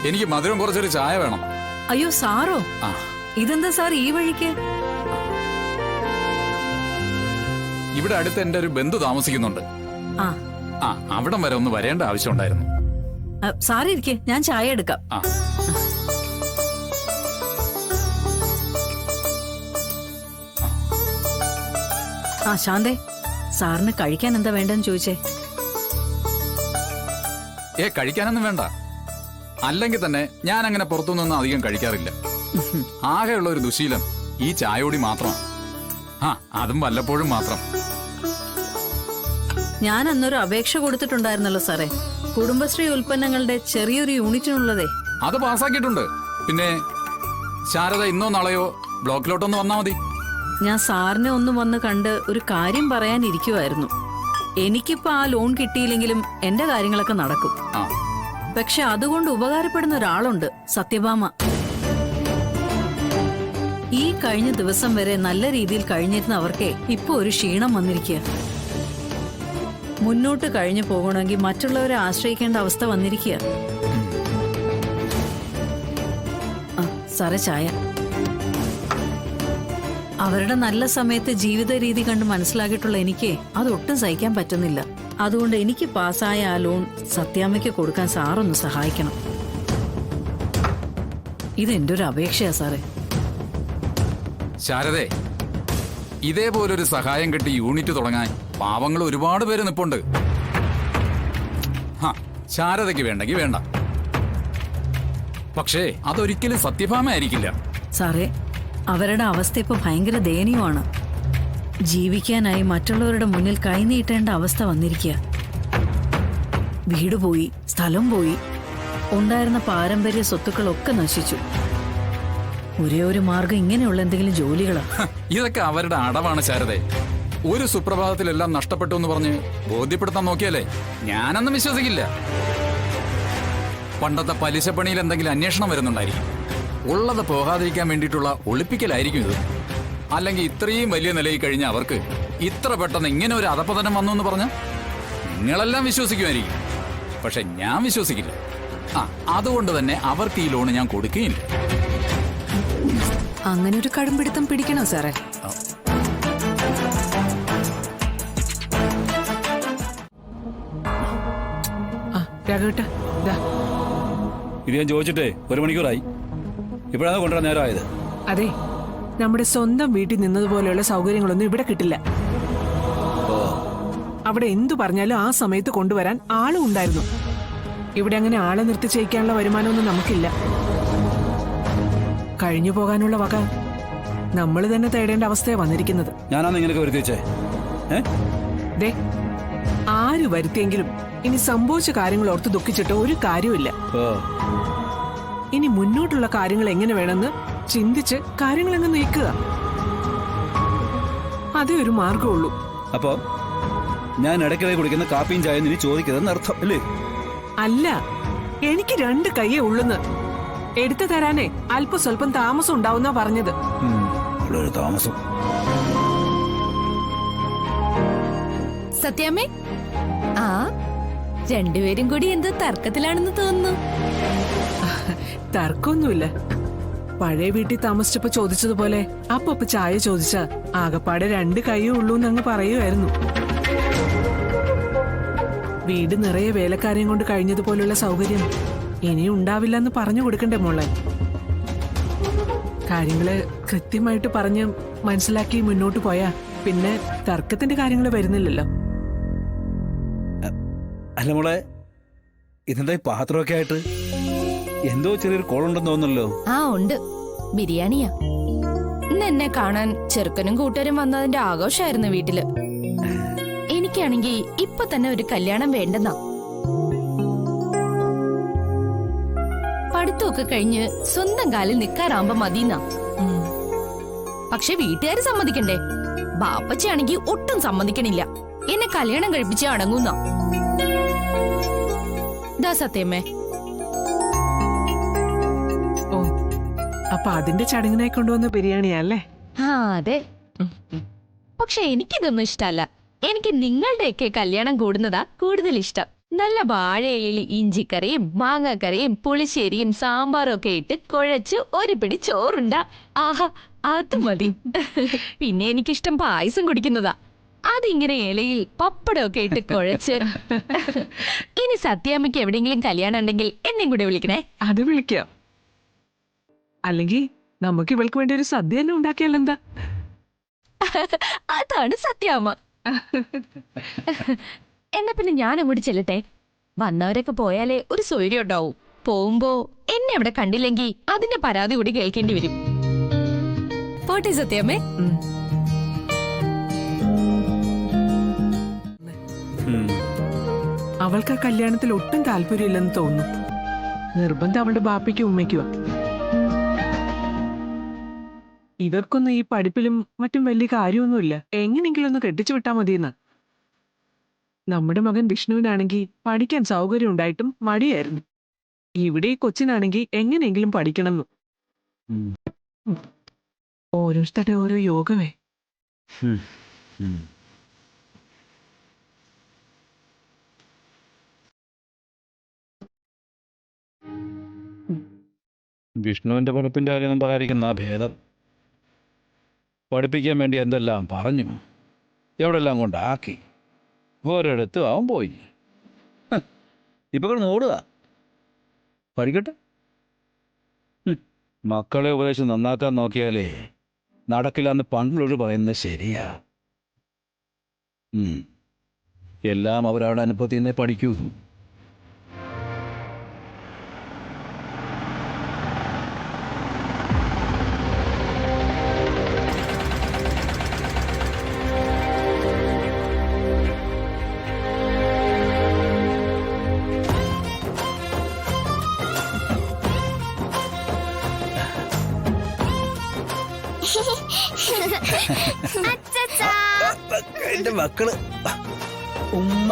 എനിക്ക് മധുരം കുറച്ചൊരു ചായ വേണം. അയ്യോ സാറോ? ഇതെന്താ സാർ ഈ വഴിക്ക്? ഇവിടെ അടുത്ത് എന്റെ ഒരു ബന്ധു താമസിക്കുന്നുണ്ട്. അവിടം വരെ ഒന്ന് വരേണ്ട ആവശ്യമുണ്ടായിരുന്നു. സാറ് ഇരിക്കെ, ഞാൻ ചായ എടുക്കാം. ശാന്തേ, സാറിന് കഴിക്കാൻ എന്താ വേണ്ടെന്ന് ചോദിച്ചേ? കഴിക്കാനൊന്നും വേണ്ട. അല്ലെങ്കിൽ തന്നെ ഞാൻ അങ്ങനെ പുറത്തുനിന്നൊന്നും അധികം കഴിക്കാറില്ല. ആകെയുള്ള ഒരു ദുശീലം ഈ ചായയോടി മാത്രമാണ്. അതും വല്ലപ്പോഴും മാത്രം. ഞാൻ അന്നൊരു അപേക്ഷ കൊടുത്തിട്ടുണ്ടായിരുന്നല്ലോ സാറേ, കുടുംബശ്രീ ഉൽപ്പന്നങ്ങളുടെ ചെറിയൊരു യൂണിറ്റിനുള്ളതേ. അത് പാസ്സാക്കിയിട്ടുണ്ട്. പിന്നെ ശാരദ ഇന്നോ നാളെയോ ബ്ലോക്കിലോട്ടൊന്ന് വന്നാ മതി. ഞാൻ സാറിനെ ഒന്ന് വന്ന് കണ്ട് ഒരു കാര്യം പറയാനിരിക്കുമായിരുന്നു. എനിക്കിപ്പോ ആ ലോൺ കിട്ടിയില്ലെങ്കിലും എന്റെ കാര്യങ്ങളൊക്കെ നടക്കും. പക്ഷെ അതുകൊണ്ട് ഉപകാരപ്പെടുന്ന ഒരാളുണ്ട്, സത്യഭാമ. ഈ കഴിഞ്ഞ ദിവസം വരെ നല്ല രീതിയിൽ കഴിഞ്ഞിരുന്ന അവർക്കേ ഇപ്പൊ ഒരു ക്ഷീണം വന്നിരിക്കുക. മുന്നോട്ട് കഴിഞ്ഞു പോകണമെങ്കിൽ മറ്റുള്ളവരെ ആശ്രയിക്കേണ്ട അവസ്ഥ വന്നിരിക്കുക. സാറേ ചായ. അവരുടെ നല്ല സമയത്ത് ജീവിത രീതി കണ്ട് മനസ്സിലാക്കിയിട്ടുള്ള എനിക്ക് അതൊട്ടും സഹിക്കാൻ പറ്റുന്നില്ല. അതുകൊണ്ട് എനിക്ക് പാസ്സായ ആ ലോൺ സത്യാമ്മയ്ക്ക് കൊടുക്കാൻ സാറൊന്ന് സഹായിക്കണം. ഇതെന്റെ ഒരു അപേക്ഷയാ സാറേ. ശാരദേ, ഇതേപോലൊരു സഹായം കിട്ടി യൂണിറ്റ് തുടങ്ങാൻ പാവങ്ങൾ ഒരുപാട് പേര് നിപ്പുണ്ട്. ശാരദയ്ക്ക് വേണ്ടെങ്കിൽ വേണ്ട. പക്ഷേ അതൊരിക്കലും സത്യഭാമ ആയിരിക്കില്ല. സാറേ, അവരുടെ അവസ്ഥ ഇപ്പൊ ഭയങ്കര ദയനീയമാണ്. ജീവിക്കാനായി മറ്റുള്ളവരുടെ മുന്നിൽ കൈനീട്ടേണ്ട അവസ്ഥ വന്നിരിക്കുക. വീട് പോയി, സ്ഥലം പോയി, ഉണ്ടായിരുന്ന പാരമ്പര്യ സ്വത്തുക്കളൊക്കെ നശിച്ചു. ഒരേ ഒരു മാർഗം ഇങ്ങനെയുള്ള എന്തെങ്കിലും ജോലികളാ. ഇതൊക്കെ അവരുടെ അടവാണ് ശാരദേ. ഒരു സുപ്രഭാതത്തിലെല്ലാം നഷ്ടപ്പെട്ടു എന്ന് പറഞ്ഞ് ബോധ്യപ്പെടുത്താൻ നോക്കിയാലേ ഞാനൊന്നും വിശ്വസിക്കില്ല. പണ്ടത്തെ പലിശപ്പണിയിൽ എന്തെങ്കിലും അന്വേഷണം വരുന്നുണ്ടായിരിക്കും. ഉള്ളത് പോകാതിരിക്കാൻ വേണ്ടിയിട്ടുള്ള ഒളിപ്പിക്കലായിരിക്കും ഇത്. അല്ലെങ്കിൽ ഇത്രയും വലിയ നിലയിൽ കഴിഞ്ഞ അവർക്ക് ഇത്ര പെട്ടെന്ന് ഇങ്ങനെ ഒരു അധപതനം വന്നു എന്ന് പറഞ്ഞ നിങ്ങളെല്ലാം വിശ്വസിക്കുമായിരിക്കും. പക്ഷെ ഞാൻ വിശ്വസിക്കില്ല. അതുകൊണ്ട് തന്നെ അവർക്ക് ഈ ലോണ് ഞാൻ കൊടുക്കുകയില്ല. അങ്ങനെ ഒരു കടുംപിടുത്തം പിടിക്കണോ സാറേ? രാഘവേട്ടാ, ഇത് ഞാൻ ചോദിച്ചിട്ടേ 1 മണിക്കൂറായി. ഇപ്പോഴാണ് കൊണ്ടുവരാൻ നേരമായത്. അതെ, നമ്മുടെ സ്വന്തം വീട്ടിൽ നിന്നതുപോലെയുള്ള സൗകര്യങ്ങളൊന്നും ഇവിടെ കിട്ടില്ല. അവിടെ എന്തു പറഞ്ഞാലും ആ സമയത്ത് കൊണ്ടുവരാൻ ആളും ഉണ്ടായിരുന്നു. ഇവിടെ അങ്ങനെ ആളെ നിർത്തി ചെയ്യിക്കാനുള്ള വരുമാനമൊന്നും നമുക്കില്ല. കഴിഞ്ഞു പോകാനുള്ള വക നമ്മൾ തന്നെ തേടേണ്ട അവസ്ഥയാണ് വന്നിരിക്കുന്നത്. ഞാനാണ് ഇങ്ങനെയൊക്കെ വരുത്തി വെച്ചേ. ദേ, ആര് വരുത്തിയെങ്കിലും ഇനി സംഭവിച്ച കാര്യങ്ങൾ ഓർത്ത് ദുഃഖിച്ചിട്ട് ഒരു കാര്യമില്ല. ഇനി മുന്നോട്ടുള്ള കാര്യങ്ങൾ എങ്ങനെ വേണമെന്ന് ചിന്തിച്ച് കാര്യങ്ങൾ അങ്ങ് നീക്കുക. അതേ ഒരു മാർഗമുള്ളൂ. അപ്പോ ഞാൻ ഇടയ്ക്കിടെ കുടിക്കുന്ന കാപ്പിയും ചായ ഇനി ചോദിക്കുന്നതെന്ന് അർത്ഥം അല്ലേ? അല്ല, എനിക്ക് 2 കൈയേ ഉള്ളെന്ന്. എടുത്തു തരാനേ അല്പം സ്വല്പം താമസം ഉണ്ടാവുന്ന പറഞ്ഞത്. താമസം. സത്യാമ്മേ, രണ്ടുപേരും കൂടി എന്തോ തർക്കത്തിലാണെന്ന് തോന്നുന്നു. തർക്കമൊന്നുമില്ല. പഴയ വീട്ടിൽ താമസിച്ചപ്പോ ചോദിച്ചതുപോലെ അപ്പൊ ചായ ചോദിച്ച ആകപ്പാടെ 2 കൈയേ ഉള്ളൂ എന്നങ്ങ് പറയുമായിരുന്നു. വീട് നിറയെ വേലക്കാരെയും കൊണ്ട് കഴിഞ്ഞതുപോലുള്ള സൗകര്യം ഇനിയും ഉണ്ടാവില്ലെന്ന് പറഞ്ഞു കൊടുക്കണ്ടേ മോളെ? കാര്യങ്ങള് കൃത്യമായിട്ട് പറഞ്ഞ് മനസ്സിലാക്കി മുന്നോട്ട് പോയാ പിന്നെ തർക്കത്തിന്റെ കാര്യങ്ങൾ വരുന്നില്ലല്ലോ. അല്ല മോളെ, ഇതെന്താ പാത്രമൊക്കെ ആയിട്ട്? എന്തോ ചെറിയൊരു കോളുണ്ടെന്ന് തോന്നുന്നല്ലോ. ഉണ്ട്, ബിരിയാണിയാ. ഇന്ന് എന്നെ കാണാൻ ചെറുക്കനും കൂട്ടരും വന്നതിന്റെ ആഘോഷമായിരുന്നു വീട്ടില്. എനിക്കാണെങ്കി ഇപ്പൊ തന്നെ ഒരു കല്യാണം വേണ്ടെന്നാ. പഠിത്തമൊക്കെ കഴിഞ്ഞ് സ്വന്തം കാലിൽ നിക്കാറാകുമ്പോ മതിന്നാ. പക്ഷെ വീട്ടുകാര് സമ്മതിക്കണ്ടേ? ബാപ്പച്ചയാണെങ്കി ഒട്ടും സമ്മതിക്കണില്ല. എന്നെ കല്യാണം കഴിപ്പിച്ച് അടങ്ങുന്ന. ദാ സത്യമേ. ഓ, അപ്പൊ അതിന്റെ ചടങ്ങിനായി കൊണ്ടുവന്ന ബിരിയാണിയല്ലേ? അതെ. പക്ഷെ എനിക്കിതൊന്നും ഇഷ്ടല്ല. എനിക്ക് നിങ്ങളുടെയൊക്കെ കല്യാണം കൂടുന്നതാ കൂടുതൽ ഇഷ്ടം. നല്ല വാഴയിലയിൽ ഇഞ്ചിക്കറിയും മാങ്ങാക്കറിയും പുളിശ്ശേരിയും സാമ്പാറും ഒക്കെ ഇട്ട് കുഴച്ച് ഒരു പിടി ചോറുണ്ട. ആഹാ, അത് മതി. പിന്നെ എനിക്കിഷ്ടം പായസം കുടിക്കുന്നതാ. അതിങ്ങനെ ഇലയിൽ പപ്പടമൊക്കെ ഇട്ട് കുഴച്ച്. ഇനി സത്യാമ്മയ്ക്ക് എവിടെയെങ്കിലും കല്യാണം ഉണ്ടെങ്കിൽ എന്നെയും കൂടെ വിളിക്കണേ. അത് വിളിക്കാം. അല്ലെങ്കിൽ നമുക്ക് ഇവൾക്ക് വേണ്ടി ഒരു സദ്യ തന്നെ ഉണ്ടാക്കിയാൽ എന്താ? അതാണ് സത്യാമ്മ. എന്നാ പിന്നെ ഞാൻ അങ്ങോട്ട് ചെല്ലട്ടെ. വന്നവരൊക്കെ പോയാലേ ഒരു സൗകര്യം ഉണ്ടാവും. പോകുമ്പോ എന്നെ അവിടെ കണ്ടില്ലെങ്കിൽ അതിന്റെ പരാതി കൂടി കേൾക്കേണ്ടി വരും. പോട്ടെ സത്യാമ്മേ. അവൾക്ക് ആ കല്യാണത്തിൽ ഒട്ടും താല്പര്യമില്ലെന്ന് തോന്നുന്നു. നിർബന്ധം അവളുടെ ബാപ്പയ്ക്കും ഉമ്മയ്ക്കുവാ. ഇവർക്കൊന്നും ഈ പഠിപ്പിലും മറ്റും വലിയ കാര്യമൊന്നുമില്ല. എങ്ങനെയെങ്കിലും ഒന്ന് കെട്ടിച്ചു വിട്ടാ മതിയെന്ന്. നമ്മുടെ മകൻ വിഷ്ണുവിനാണെങ്കിൽ പഠിക്കാൻ സൗകര്യം ഉണ്ടായിട്ടും മടിയായിരുന്നു. ഇവിടെ ഈ കൊച്ചിനാണെങ്കിൽ എങ്ങനെയെങ്കിലും പഠിക്കണമെന്ന്. ഓരോരുത്തരുടെ ഓരോ യോഗമേ. വിഷ്ണുവിന്റെ പഠിപ്പിന്റെ കാര്യം പറയാതിരിക്കുന്ന ഭേദം. പഠിപ്പിക്കാൻ വേണ്ടി എന്തെല്ലാം പറഞ്ഞു, എവിടെല്ലാം കൊണ്ടാക്കി, ഓരോടത്തും അവൻ പോയി. ഇപ്പൊ കിടന്ന് ഓടുക. പഠിക്കട്ടെ. മക്കളെ ഉപദേശിച്ച് നന്നാക്കാൻ നോക്കിയാലേ നടക്കില്ലെന്ന് പണ്ടുള്ളവർ പറയുന്നത് ശരിയാ. എല്ലാം അവരവരുടെ അനുഭവത്തിൽ നിന്നേ പഠിക്കൂ. എന്റെ മക്കള് ഉമ്മ